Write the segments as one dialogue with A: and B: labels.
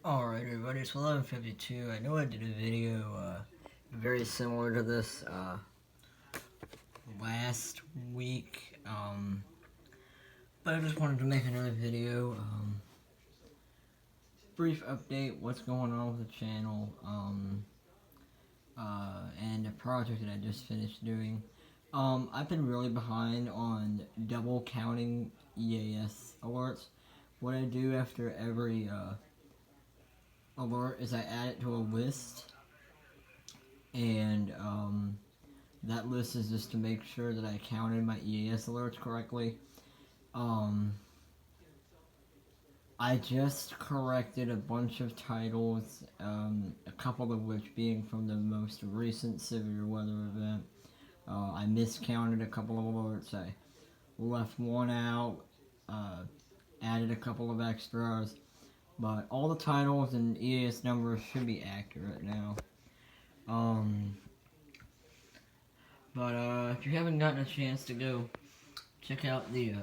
A: Alright everybody, it's 11:52. I know I did a video very similar to this last week, but I just wanted to make another video. Brief update, what's going on with the channel, and a project that I just finished doing. I've been really behind on double counting EAS alerts. What I do after every alert is I add it to a list, and that list is just to make sure that I counted my EAS alerts correctly. I just corrected a bunch of titles, a couple of which being from the most recent severe weather event. I miscounted a couple of alerts. I left one out, added a couple of extras, but all the titles and EAS numbers should be accurate now. But if you haven't gotten a chance to go check out the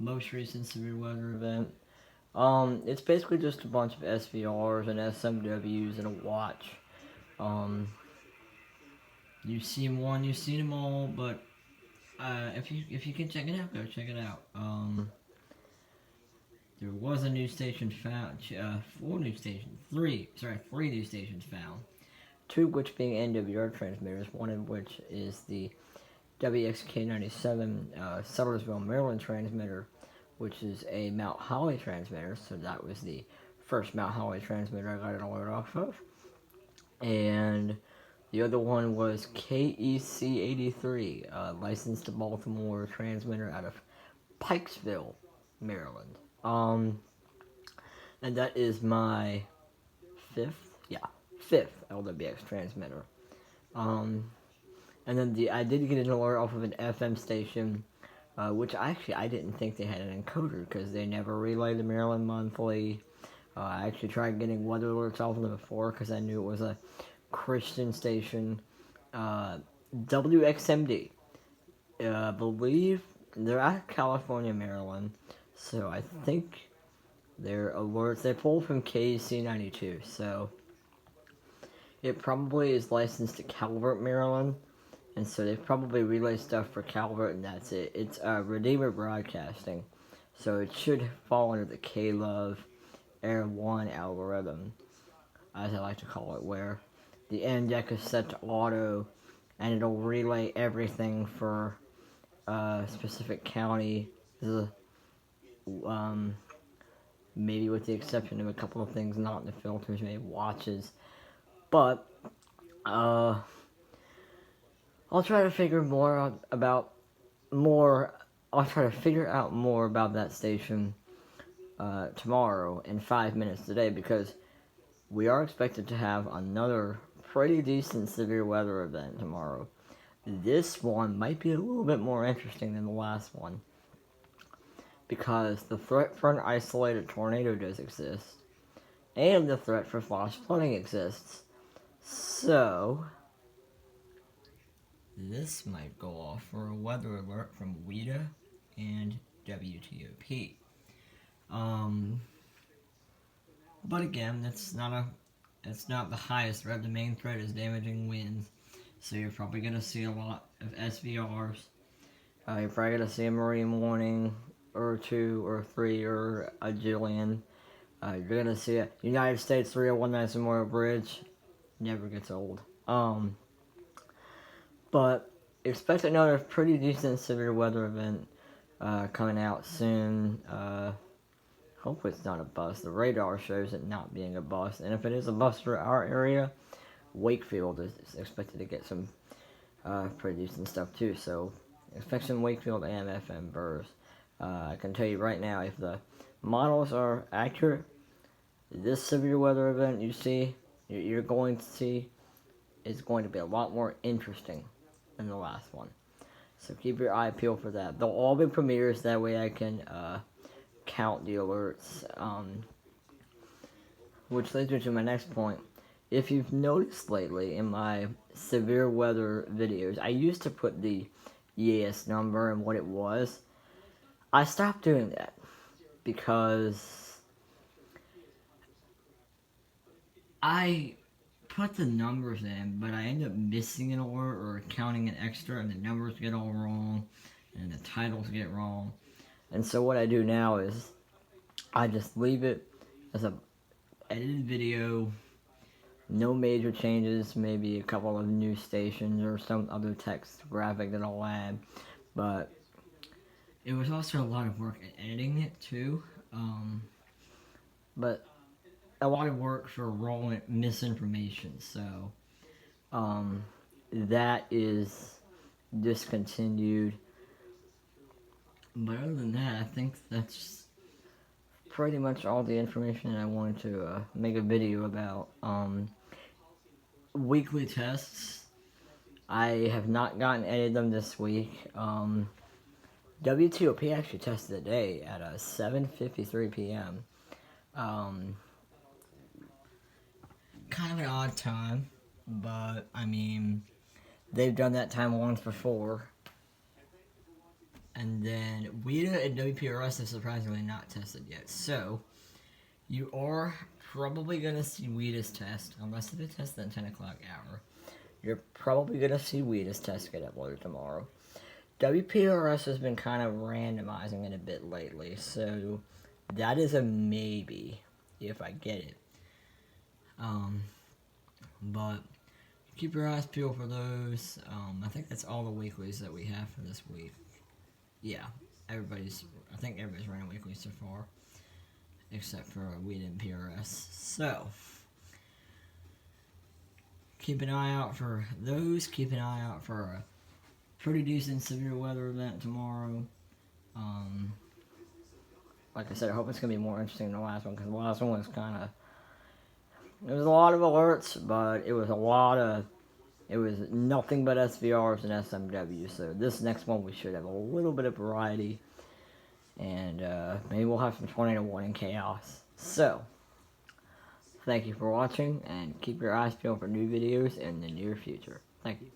A: most recent severe weather event, it's basically just a bunch of SVRs and SMWs and a watch. You've seen one, you've seen them all, but if you can check it out, go check it out. There was a new station found, three new stations found. Two of which being NWR transmitters, one of which is the WXK97 Suttersville, Maryland transmitter, which is a Mount Holly transmitter, so that was the first Mount Holly transmitter I got an alert off of. And the other one was KEC83, licensed to Baltimore transmitter out of Pikesville, Maryland. And that is my fifth LWX transmitter. And then I did get an alert off of an FM station, which I didn't think they had an encoder because they never relayed the Maryland Monthly. I actually tried getting weather alerts off of them before because I knew it was a Christian station. WXMD. I believe they're out of California, Maryland, so I think their alerts, they pulled from KC92, so it probably is licensed to Calvert, Maryland, and so they probably relay stuff for Calvert, and that's it. It's Redeemer Broadcasting, so it should fall under the K-Love Air 1 algorithm, as I like to call it, where the end deck is set to auto, and it'll relay everything for a specific county, maybe with the exception of a couple of things not in the filters, maybe watches. But I'll try to figure out more about that station tomorrow in 5 minutes today, because we are expected to have another pretty decent severe weather event tomorrow. This one might be a little bit more interesting than the last one, because the threat for an isolated tornado does exist, and the threat for flash flooding exists. So, this might go off for a weather alert from WEDA and WTOP. But again, that's not the highest threat. The main threat is damaging winds, so you're probably going to see a lot of SVRs. You're probably going to see a marine warning, or two, or three, or a jillion. You're going to see a United States 301 Memorial Bridge. Never gets old. But expect another pretty decent severe weather event coming out soon. Hopefully it's not a bust. The radar shows it not being a bust, and if it is a bust for our area, Wakefield is expected to get some pretty decent stuff too. So expect some Wakefield and FM bursts. I can tell you right now, if the models are accurate, this severe weather event you're going to see is going to be a lot more interesting than the last one. So keep your eye peeled for that. They'll all be premieres, that way I can count the alerts. Which leads me to my next point. If you've noticed lately in my severe weather videos, I used to put the EAS number and what it was. I stopped doing that because I put the numbers in, but I end up missing an alert or counting an extra, and the numbers get all wrong, and the titles get wrong. And so what I do now is I just leave it as a edited video, no major changes, maybe a couple of new stations or some other text graphic that I'll add. But it was also a lot of work editing it too. But a lot of work for raw misinformation. So that is discontinued. But other than that, I think that's pretty much all the information that I wanted to make a video about. Weekly tests. I have not gotten any of them this week. WTOP actually tested today at 7:53 p.m. Kind of an odd time, but I mean, they've done that time once before. And then WIDA and WPRS have surprisingly not tested yet. So, you are probably going to see WIDA's test, unless they test at 10 o'clock hour. You're probably going to see WIDA's test get uploaded tomorrow. WPRS has been kind of randomizing it a bit lately, so that is a maybe if I get it. But keep your eyes peeled for those. I think that's all the weeklies that we have for this week. Yeah, I think everybody's running weeklies so far, except for WIDA and PRS. So, keep an eye out for those. Keep an eye out for a pretty decent severe weather event tomorrow. Like I said, I hope it's going to be more interesting than the last one, because the last one was kind of... There was a lot of alerts, but it was nothing but SVRs and SMW. So this next one we should have a little bit of variety, and maybe we'll have some tornado warning chaos. So, thank you for watching, and keep your eyes peeled for new videos in the near future. Thank you.